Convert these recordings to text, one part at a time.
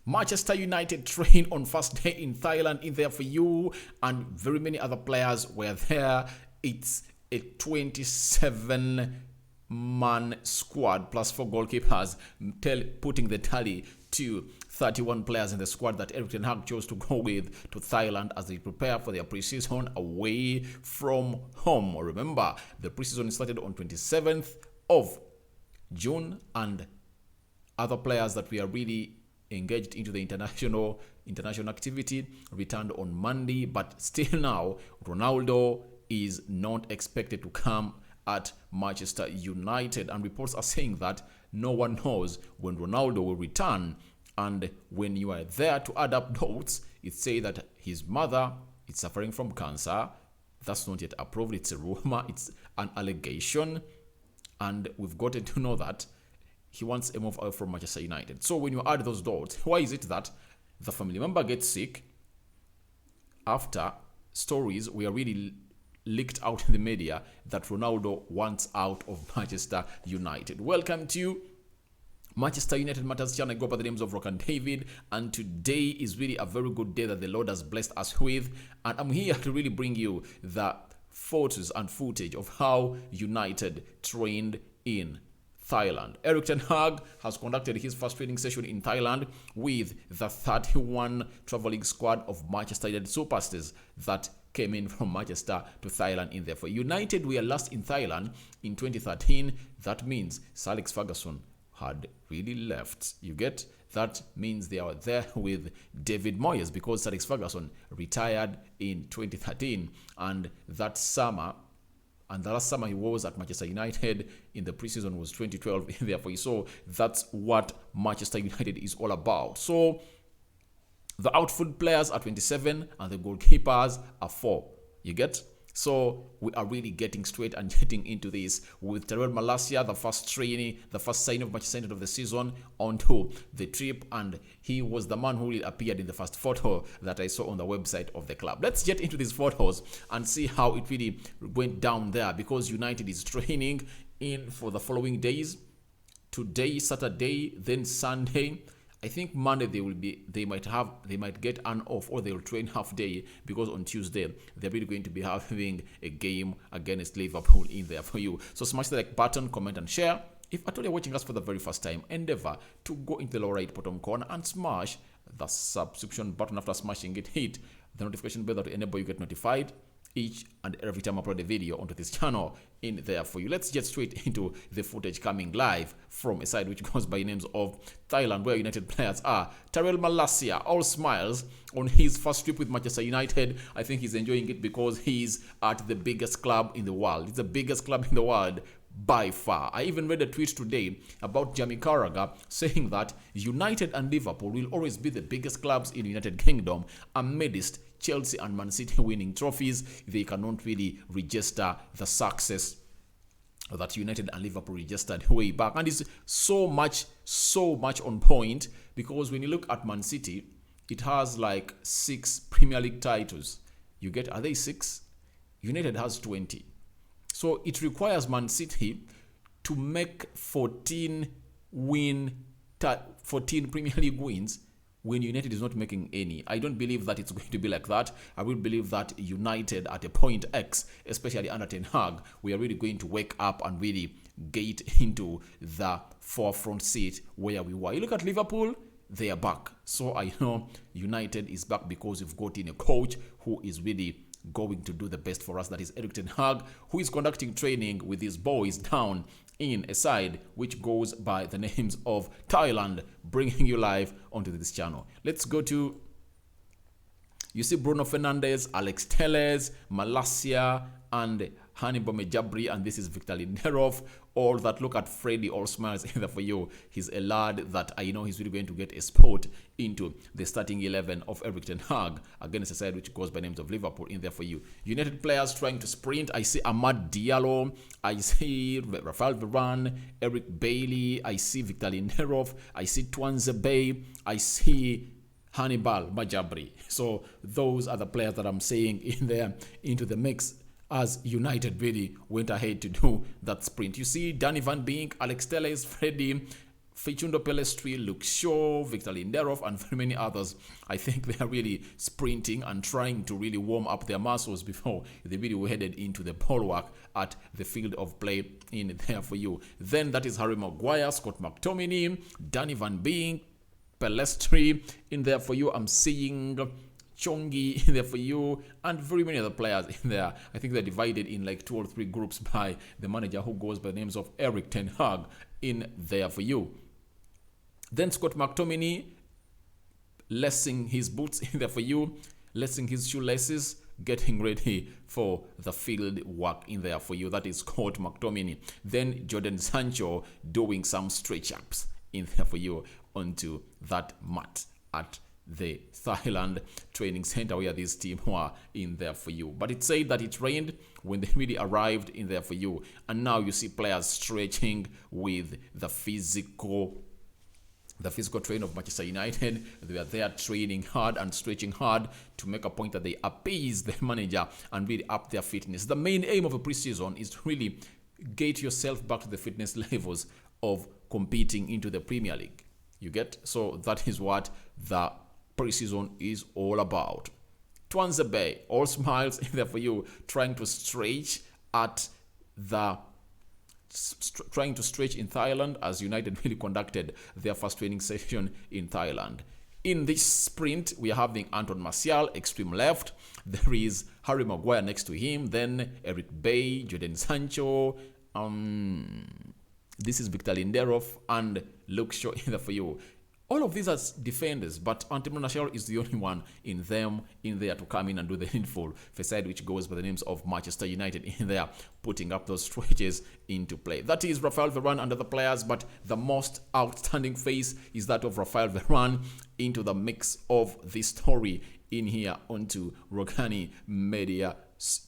Manchester United trained on first day in Thailand in there for you, and very many other players were there. It's a 27-man squad plus 4 goalkeepers, putting the tally to 31 players in the squad that Erik ten Hag chose to go with to Thailand as they prepare for their preseason away from home. Remember, the preseason started on 27th of June, and other players that we are really engaged into the international activity returned on Monday, but still now Ronaldo is not expected to come at Manchester United, and reports are saying that no one knows when Ronaldo will return. And when you are there to add up notes, it says that his mother is suffering from cancer. That's not yet approved. It's a rumor, it's an allegation, and we've gotten to know that he wants a move out from Manchester United. So when you add those dots, why is it that the family member gets sick after stories were really leaked out in the media that Ronaldo wants out of Manchester United? Welcome to Manchester United Matters channel. I go by the names of Rock and David, and today is really a very good day that the Lord has blessed us with, and I'm here to really bring you the photos and footage of how United trained in Thailand. Erik ten Hag has conducted his first training session in Thailand with the 31 traveling squad of Manchester United superstars that came in from Manchester to Thailand in there. For United, we are last in Thailand in 2013. That means Sir Alex Ferguson had really left. You get? That means they are there with David Moyes, because Sir Alex Ferguson retired in 2013, and that summer, and the last summer he was at Manchester United in the preseason was 2012. Therefore, so that's what Manchester United is all about. So the outfield players are 27 and the goalkeepers are 4. You get? So we are really getting straight and getting into this with Tyrell Malacia, the first trainee, the first sign of Manchester United of the season, onto the trip, and he was the man who really appeared in the first photo that I saw on the website of the club. Let's get into these photos and see how it really went down there, because United is training in for the following days. Today, Saturday, then Sunday. I think Monday they might get an off, or they'll train half day, because on Tuesday they're really going to be having a game against Liverpool in there for you. So smash the like button, comment and share. If at all you're watching us for the very first time, endeavor to go into the lower right bottom corner and smash the subscription button. After smashing it, hit the notification bell to enable you get notified each and every time I upload a video onto this channel in there for you. Let's get straight into the footage coming live from a side which goes by names of Thailand, where United players are. Tyrell Malacia, all smiles on his first trip with Manchester United. I think he's enjoying it because he's at the biggest club in the world. It's the biggest club in the world by far. I even read a tweet today about Jamie Carragher saying that United and Liverpool will always be the biggest clubs in the United Kingdom amidst Chelsea and Man City winning trophies. They cannot really register the success that United and Liverpool registered way back, and it's so much on point, because when you look at Man City, it has like 6 Premier League titles. You get, are they 6? United has 20. So it requires Man City to make 14 Premier League wins when United is not making any. I don't believe that it's going to be like that. I will believe that United at a point X, especially under Ten Hag, we are really going to wake up and really get into the forefront seat where we were. You look at Liverpool, they are back. So I know United is back because we've got in a coach who is really going to do the best for us. That is Erik ten Hag, who is conducting training with his boys down in a side which goes by the names of Thailand, bringing you live onto this channel. Let's go to, you see Bruno Fernandes, Alex Telles, Malacia, and Hannibal Mejabri, and this is Victor Lindelof. All that, look at Freddy, all smiles either for you. He's a lad that I know he's really going to get a spot into the starting 11 of Erik ten Hag against a side which goes by names of Liverpool in there for you. United players trying to sprint. I see Amad Diallo, I see Rafael Varane, Eric Bailey, I see Victor Lindelof, I see Twanze Bey, I see Hannibal Mejabri. So those are the players that I'm saying in there into the mix as United really went ahead to do that sprint. You see Danny Van Beek, Alex Telles, Freddy, Facundo Pelestri, Luke Shaw, Victor Lindelof, and very many others. I think they are really sprinting and trying to really warm up their muscles before they really were headed into the ball work at the field of play in there for you. Then that is Harry Maguire, Scott McTominay, Danny Van Beek, Pelestri in there for you. I'm seeing Chongi in there for you, and very many other players in there. I think they're divided in like 2 or 3 groups by the manager, who goes by the names of Erik ten Hag, in there for you. Then Scott McTominay lacing his boots in there for you, lacing his shoelaces, getting ready for the field work in there for you. That is Scott McTominay. Then Jadon Sancho doing some stretch ups in there for you onto that mat at the Thailand training center where this team were in there for you. But it said that it rained when they really arrived in there for you. And now you see players stretching with the physical train of Manchester United. They are there training hard and stretching hard to make a point that they appease the manager and really up their fitness. The main aim of a preseason is to really get yourself back to the fitness levels of competing into the Premier League. You get? So that is what the preseason is all about. Twanze Bay, all smiles in there for you, trying to stretch in Thailand as United really conducted their first training session in Thailand. In this sprint, we are having Anton Martial, extreme left. There is Harry Maguire next to him. Then Eric Bay, Jadon Sancho. This is Victor Lindelof and Luke Shaw in there for you. All of these are defenders, but Anton Martial is the only one in there to come in and do the needful for side, which goes by the names of Manchester United in there, putting up those stretches into play. That is Rafael Varane and other players, but the most outstanding face is that of Rafael Varane into the mix of this story in here onto Rokani Media.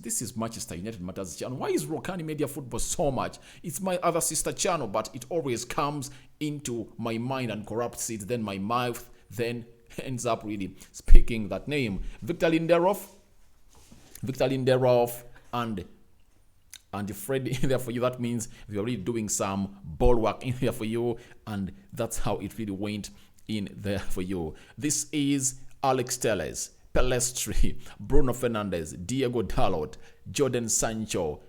This is Manchester United Matters channel. Why is Rokani Media Football so much? It's my other sister channel, but it always comes into my mind and corrupts it. Then my mouth then ends up really speaking that name. Victor Lindelof and Fred in there for you. That means we are really doing some ball work in there for you, and that's how it really went in there for you. This is Alex Telles, Pelestri, Bruno Fernandes, Diego Dalot, Jadon Sancho,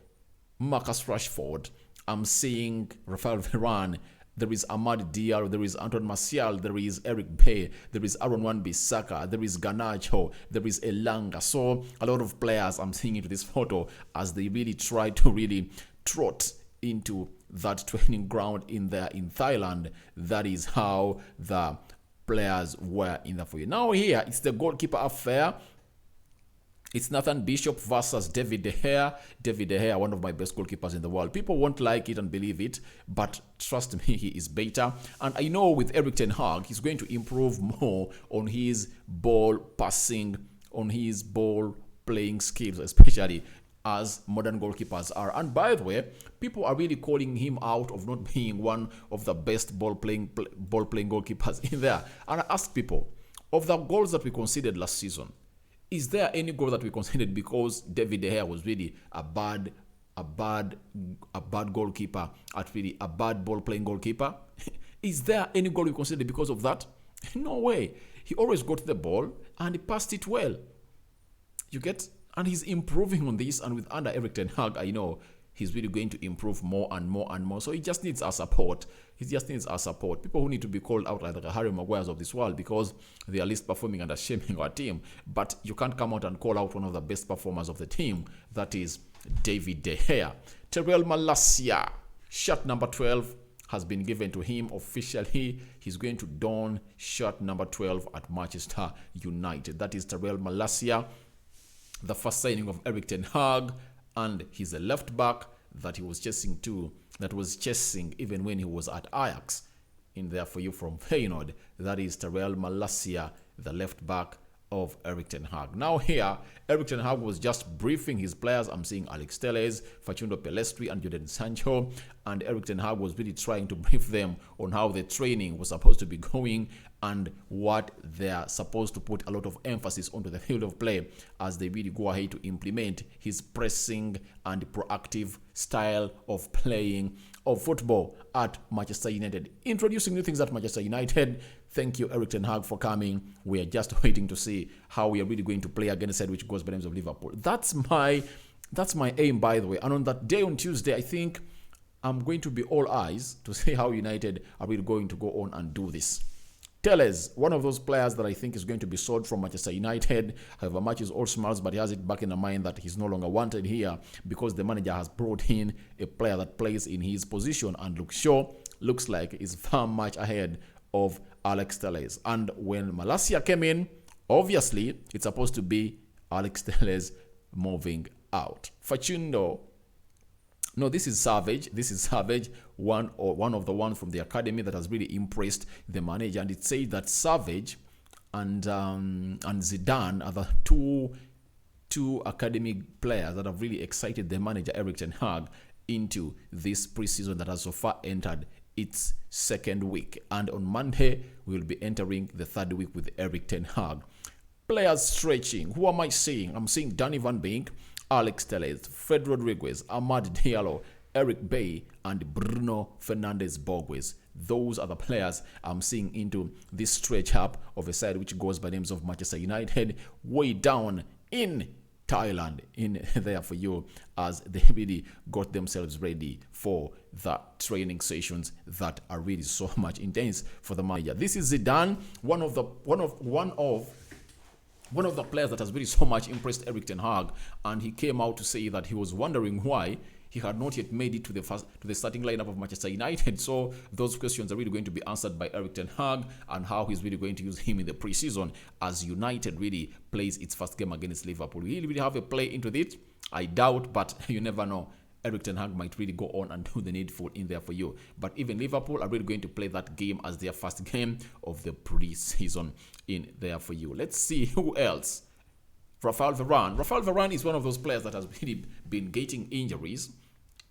Marcus Rashford. I'm seeing Rafael Varane. There is Amad Diallo, there is Anton Martial, there is Eric Bay, there is Aaron Wan-Bissaka, there is Garnacho, there is Elanga. So a lot of players I'm seeing into this photo as they really try to really trot into that training ground in Thailand. That is how the players were in there for you. Now here, it's the goalkeeper affair. It's Nathan Bishop versus David De Gea. David De Gea, one of my best goalkeepers in the world. People won't like it and believe it, but trust me, he is better. And I know with Erik ten Hag, he's going to improve more on his ball passing, on his ball playing skills, especially as modern goalkeepers are. And by the way, people are really calling him out of not being one of the best ball playing goalkeepers in there. And I ask people, of the goals that we conceded last season, is there any goal that we considered because David De Gea was really a bad goalkeeper, at really a bad ball-playing goalkeeper? Is there any goal we considered because of that? No way. He always got the ball and he passed it well. You get? And he's improving on this, and with under Erik ten Hag, I know he's really going to improve more and more and more. So he just needs our support. He just needs our support. People who need to be called out like the Harry Maguires of this world because they are least performing and are shaming our team. But you can't come out and call out one of the best performers of the team. That is David De Gea. Terrell Malacia, shirt number 12 has been given to him officially. He's going to don shirt number 12 at Manchester United. That is Terrell Malacia, the first signing of Erik ten Hag, and he's a left back that he was chasing even when he was at Ajax in there for you from Feyenoord. That is Terrell Malacia, the left back of Erik ten Hag. Now here, Erik ten Hag was just briefing his players. I'm seeing Alex Telles, Facundo Pelestri, and Jadon Sancho. And Erik ten Hag was really trying to brief them on how the training was supposed to be going and what they're supposed to put a lot of emphasis onto the field of play as they really go ahead to implement his pressing and proactive style of playing of football at Manchester United. Introducing new things at Manchester United. Thank you, Erik ten Hag, for coming. We are just waiting to see how we are really going to play against a side which goes by the names of Liverpool. That's my aim, by the way. And on that day, on Tuesday, I think I'm going to be all eyes to see how United are really going to go on and do this. Telles, one of those players that I think is going to be sold from Manchester United. However much is all smiles, but he has it back in the mind that he's no longer wanted here because the manager has brought in a player that plays in his position, and looks like is far much ahead of Alex Telles. And when Malacia came in, obviously it's supposed to be Alex Telles moving out. Facundo. No, this is Savage. One of the ones from the academy that has really impressed the manager. And it says that Savage and Zidane are the two academy players that have really excited the manager Erik ten Hag into this preseason that has so far entered its second week. And on Monday, we will be entering the third week with Erik ten Hag. Players stretching. Who am I seeing? I'm seeing Danny Van Beek, Alex Telles, Fred Rodriguez, Amad Diallo, Eric Bay, and Bruno Fernandes-Borges. Those are the players I'm seeing into this stretch up of a side which goes by names of Manchester United, way down in Thailand, in there for you, as they really got themselves ready for the training sessions that are really so much intense for the manager. This is Zidane, one of the players that has really so much impressed Erik ten Hag, and he came out to say that he was wondering why he had not yet made it to the starting lineup of Manchester United. So those questions are really going to be answered by Erik ten Hag, and how he's really going to use him in the preseason as United really plays its first game against Liverpool. Will he really have a play into it? I doubt, but you never know. Erik ten Hag might really go on and do the needful in there for you. But even Liverpool are really going to play that game as their first game of the preseason in there for you. Let's see who else. Rafael Varane. Rafael Varane is one of those players that has really been getting injuries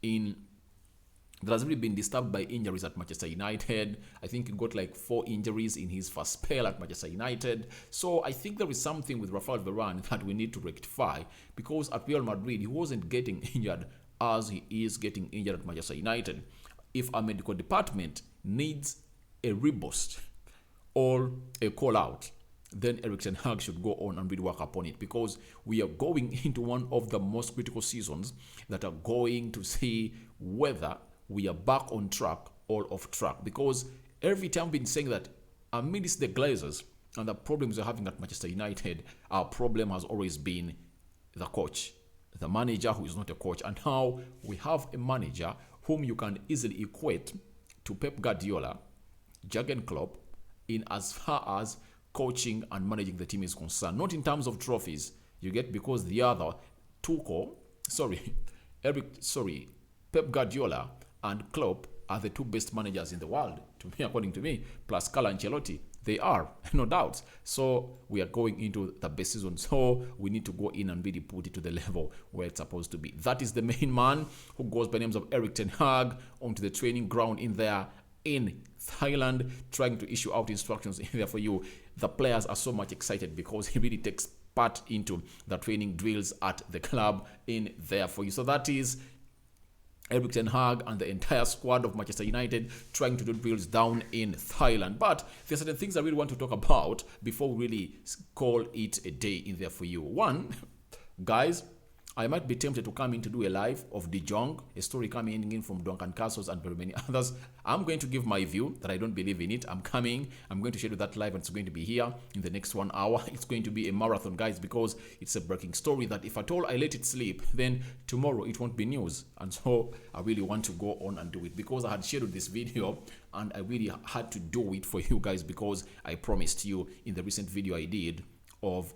that has really been disturbed by injuries at Manchester United. I think he got like 4 injuries in his first spell at Manchester United. So I think there is something with Rafael Varane that we need to rectify, because at Real Madrid he wasn't getting injured as he is getting injured at Manchester United. If our medical department needs a reboost or a call out, then Erik ten Hag should go on and really work upon it, because we are going into one of the most critical seasons that are going to see whether we are back on track or off track. Because every time we've been saying that amidst the Glazers and the problems we're having at Manchester United, our problem has always been the coach, the manager who is not a coach. And now we have a manager whom you can easily equate to Pep Guardiola, Jurgen Klopp, in as far as coaching and managing the team is concerned. Not in terms of trophies, you get, because the other Pep Guardiola and Klopp are the two best managers in the world, to me, according to me, plus Carlo Ancelotti. They are, no doubt. So we are going into the best season. So we need to go in and really put it to the level where it's supposed to be. That is the main man who goes by names of Erik ten Hag onto the training ground in there in Thailand, trying to issue out instructions in there for you. The players are so much excited because he really takes part into the training drills at the club in there for you. So that is Erik ten Hag and the entire squad of Manchester United trying to do drills down in Thailand. But there's certain things I really want to talk about before we really call it a day in there for you. One, guys, I might be tempted to come in to do a live of De Jong, a story coming in from Duncan Castles and very many others. I'm going to give my view that I don't believe in it. I'm going to schedule that live, and it's going to be here in the next 1 hour. It's going to be a marathon, guys, because it's a breaking story that if at all I let it sleep, then tomorrow it won't be news. And so I really want to go on and do it, because I had scheduled this video and I really had to do it for you guys, because I promised you in the recent video I did of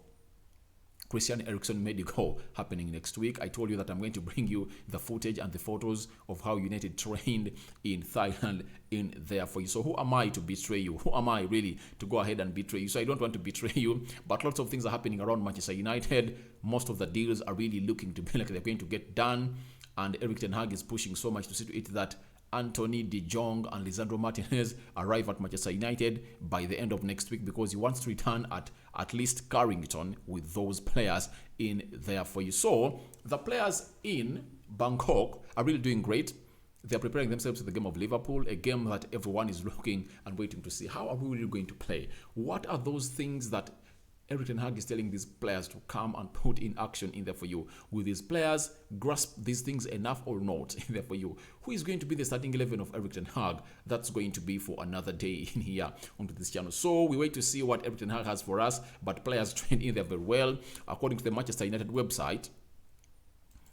Christian Eriksen medical happening next week. I told you that I'm going to bring you the footage and the photos of how United trained in Thailand in there for you. So who am I to betray you? Who am I really to go ahead and betray you? So I don't want to betray you, but lots of things are happening around Manchester United. Most of the deals are really looking to be like they're going to get done, and Erik ten Hag is pushing so much to see to it that Anthony, De Jong, and Lisandro Martinez arrive at Manchester United by the end of next week, because he wants to return at least Carrington with those players in there for you. So the players in Bangkok are really doing great. They're preparing themselves for the game of Liverpool, a game that everyone is looking and waiting to see. How are we really going to play? What are those things that Erik ten Hag is telling these players to come and put in action in there for you? Will these players grasp these things enough or not in there for you? Who is going to be the starting 11 of Erik ten Hag? That's going to be for another day in here onto this channel. So we wait to see what Erik ten Hag has for us, but players train in there very well. According to the Manchester United website,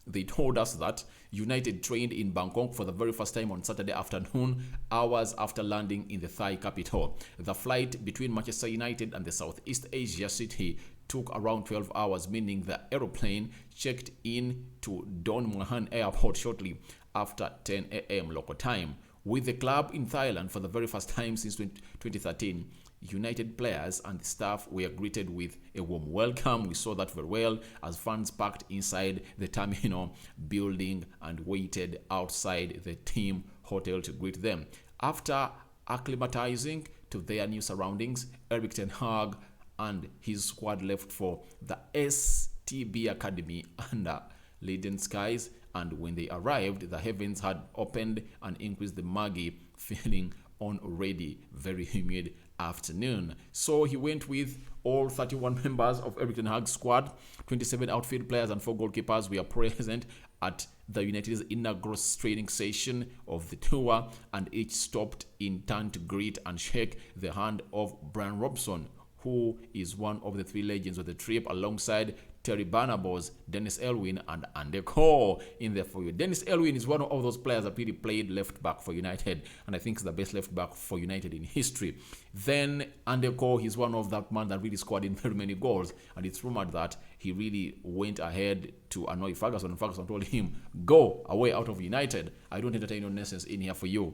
they told us that United trained in Bangkok for the very first time on Saturday afternoon, hours after landing in the Thai capital. The flight between Manchester United and the Southeast Asia city took around 12 hours, meaning the aeroplane checked in to Don Mueang Airport shortly after 10 a.m. local time. With the club in Thailand for the very first time since 2013, United players and staff were greeted with a warm welcome. We saw that very well as fans packed inside the terminal building and waited outside the team hotel to greet them. After acclimatizing to their new surroundings, Erik ten Hag and his squad left for the STB Academy under Leiden skies, and when they arrived, the heavens had opened and increased the muggy feeling on already very humid afternoon. So he went with all 31 members of Erik ten Hag's squad. 27 outfield players and 4 goalkeepers were present at the United's inaugural training session of the tour, and each stopped in turn to greet and shake the hand of Brian Robson, who is one of the 3 legends of the trip, alongside Terry Barnabas, Dennis Elwin, and Andy Cole in there for you. Dennis Elwin is one of those players that really played left back for United, and I think is the best left back for United in history. Then Andy Cole, he's one of that man that really scored in very many goals, and it's rumored that he really went ahead to annoy Ferguson, and Ferguson told him, "Go away out of United. I don't entertain no nonsense in here for you."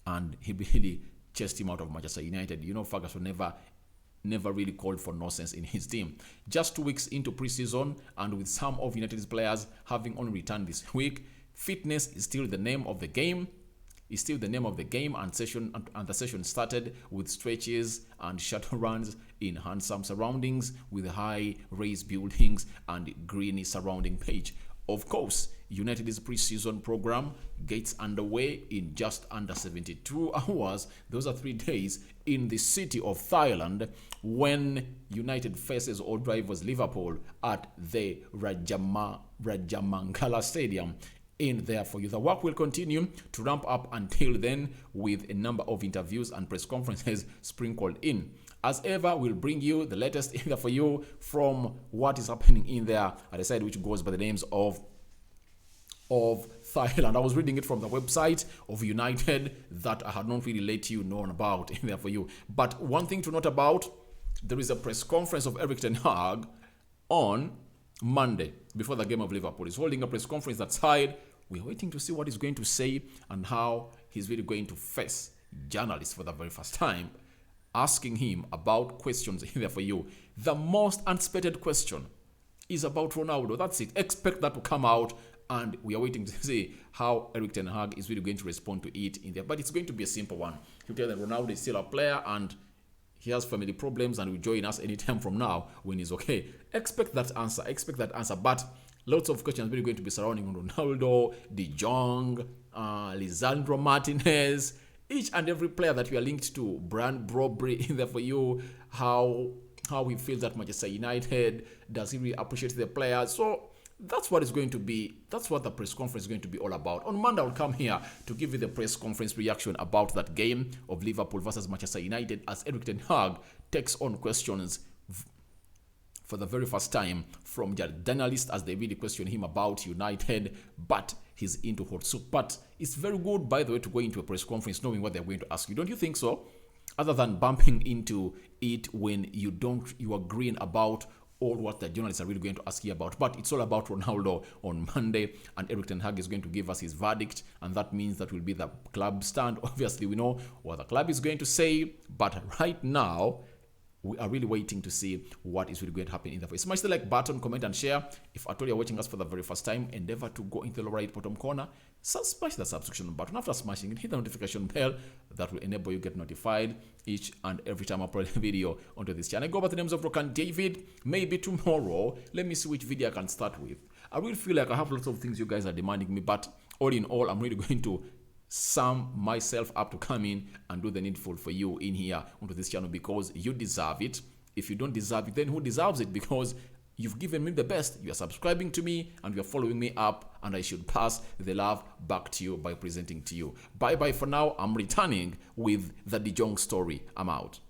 And he really chased him out of Manchester United. You know, Ferguson never really called for nonsense in his team. Just 2 weeks into preseason, and with some of United's players having only returned this week, fitness is still the name of the game. And the session started with stretches and shuttle runs in handsome surroundings with high raised buildings and greeny surrounding pitch. Of course, United's preseason program gets underway in just under 72 hours. Those are 3 days in the city of Thailand when United faces old rivals Liverpool at the Rajamangala Stadium in there for you. The work will continue to ramp up until then, with a number of interviews and press conferences sprinkled in. As ever, we'll bring you the latest in there for you from what is happening in there at the side, which goes by the names of Thailand. I was reading it from the website of United that I had not really let you know about in there for you. But one thing to note about, there is a press conference of Erik ten Hag on Monday before the game of Liverpool. He's holding a press conference that side. We're waiting to see what he's going to say and how he's really going to face journalists for the very first time, asking him about questions in there for you. The most unexpected question is about Ronaldo. That's it. Expect that to come out, and we are waiting to see how Erik ten Hag is really going to respond to it in there. But it's going to be a simple one. He'll tell them Ronaldo is still a player and he has family problems and will join us anytime from now when he's okay. Expect that answer. But lots of questions really going to be surrounding Ronaldo, De Jong, Lisandro Martinez, each and every player that we are linked to. Brand Brobry in there for you. How he feels at Manchester United. Does he really appreciate the players? So that's what it's going to be. That's what the press conference is going to be all about. On Monday, I'll come here to give you the press conference reaction about that game of Liverpool versus Manchester United as Erik ten Hag takes on questions for the very first time from journalists as they really question him about United, but he's into hot soup. But it's very good, by the way, to go into a press conference knowing what they're going to ask you. Don't you think so? Other than bumping into it when you are agreeing about all what the journalists are really going to ask you about. But it's all about Ronaldo on Monday, and Erik ten Hag is going to give us his verdict, and that means that will be the club stand. Obviously, we know what the club is going to say, but right now, we are really waiting to see what is really going to happen in the face. Smash the like button, comment, and share. If at all you're watching us for the very first time, endeavor to go into the lower right bottom corner, smash the subscription button. After smashing it, hit the notification bell that will enable you to get notified each and every time I upload a video onto this channel. I go by the names of Rock and David. Maybe tomorrow, let me see which video I can start with. I really feel like I have lots of things you guys are demanding me, but all in all, I'm really going to sum myself up to come in and do the needful for you in here onto this channel, because you deserve it. If you don't deserve it, then who deserves it? Because you've given me the best. You are subscribing to me and you're following me up, and I should pass the love back to you by presenting to you. Bye bye for now. I'm returning with the De Jong story. I'm out.